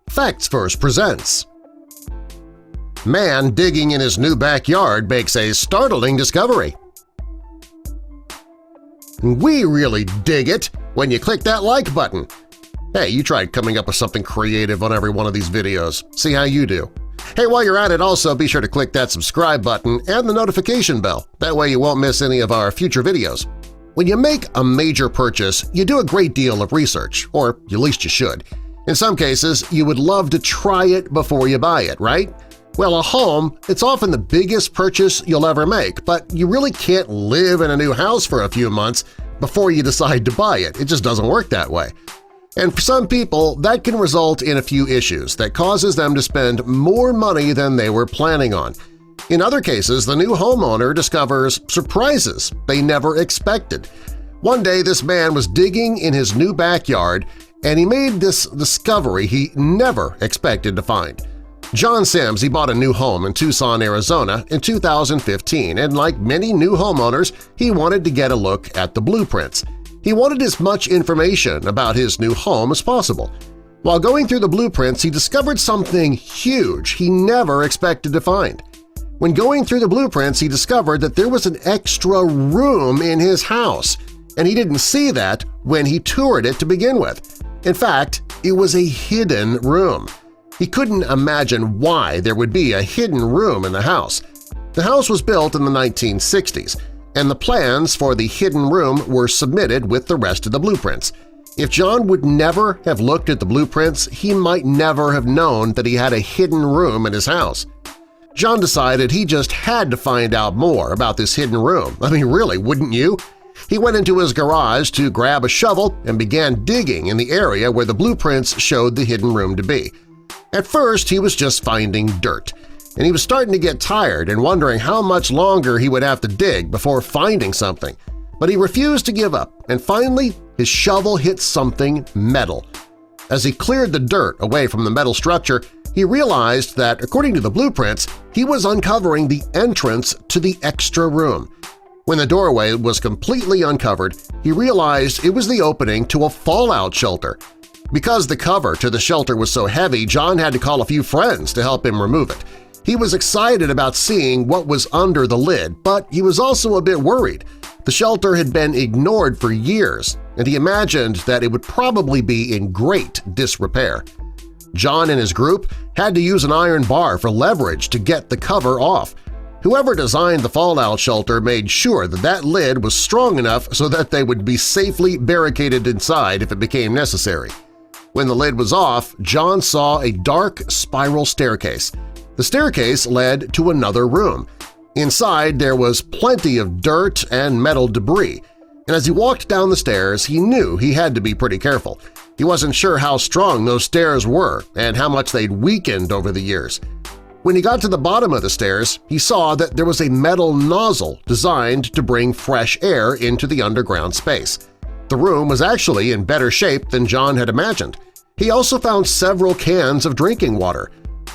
Facts Verse presents Man digging in his new backyard makes a startling discovery. We really dig it when you click that like button. Hey, you tried coming up with something creative on every one of these videos. See how you do. Hey, while you're at it, also be sure to click that subscribe button and the notification bell. That way you won't miss any of our future videos. When you make a major purchase, you do a great deal of research, or at least you should. In some cases, you would love to try it before you buy it, right? Well, a home, it's often the biggest purchase you'll ever make, but you really can't live in a new house for a few months before you decide to buy it. It just doesn't work that way. And for some people, that can result in a few issues that causes them to spend more money than they were planning on. In other cases, the new homeowner discovers surprises they never expected. One day, this man was digging in his new backyard and he made this discovery he never expected to find. John Sims, he bought a new home in Tucson, Arizona in 2015, and like many new homeowners, he wanted to get a look at the blueprints. He wanted as much information about his new home as possible. While going through the blueprints, he discovered something huge he never expected to find. When going through the blueprints, he discovered that there was an extra room in his house, and he didn't see that when he toured it to begin with. In fact, it was a hidden room. He couldn't imagine why there would be a hidden room in the house. The house was built in the 1960s, and the plans for the hidden room were submitted with the rest of the blueprints. If John would never have looked at the blueprints, he might never have known that he had a hidden room in his house. John decided he just had to find out more about this hidden room. I mean, really, wouldn't you? He went into his garage to grab a shovel and began digging in the area where the blueprints showed the hidden room to be. At first, he was just finding dirt, and he was starting to get tired and wondering how much longer he would have to dig before finding something. But he refused to give up, and finally his shovel hit something metal. As he cleared the dirt away from the metal structure, he realized that, according to the blueprints, he was uncovering the entrance to the extra room. When the doorway was completely uncovered, he realized it was the opening to a fallout shelter. Because the cover to the shelter was so heavy, John had to call a few friends to help him remove it. He was excited about seeing what was under the lid, but he was also a bit worried. The shelter had been ignored for years, and he imagined that it would probably be in great disrepair. John and his group had to use an iron bar for leverage to get the cover off. Whoever designed the fallout shelter made sure that that lid was strong enough so that they would be safely barricaded inside if it became necessary. When the lid was off, John saw a dark spiral staircase. The staircase led to another room. Inside, there was plenty of dirt and metal debris, and as he walked down the stairs, he knew he had to be pretty careful. He wasn't sure how strong those stairs were and how much they'd weakened over the years. When he got to the bottom of the stairs, he saw that there was a metal nozzle designed to bring fresh air into the underground space. The room was actually in better shape than John had imagined. He also found several cans of drinking water.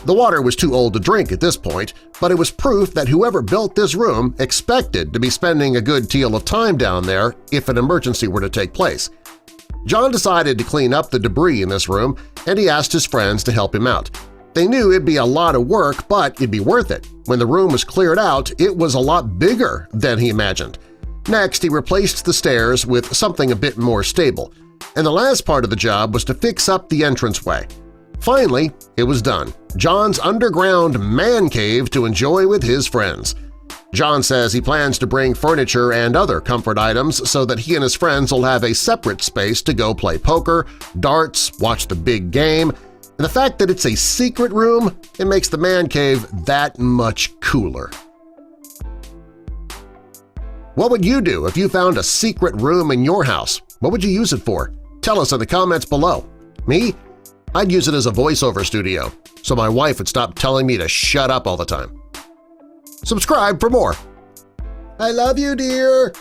The water was too old to drink at this point, but it was proof that whoever built this room expected to be spending a good deal of time down there if an emergency were to take place. John decided to clean up the debris in this room, and he asked his friends to help him out. They knew it'd be a lot of work, but it'd be worth it. When the room was cleared out, it was a lot bigger than he imagined. Next, he replaced the stairs with something a bit more stable, and the last part of the job was to fix up the entranceway. Finally, it was done. John's underground man cave to enjoy with his friends. John says he plans to bring furniture and other comfort items so that he and his friends will have a separate space to go play poker, darts, watch the big game, and the fact that it's a secret room, it makes the man cave that much cooler. What would you do if you found a secret room in your house? What would you use it for? Tell us in the comments below. Me? I'd use it as a voiceover studio, so my wife would stop telling me to shut up all the time. Subscribe for more. I love you, dear!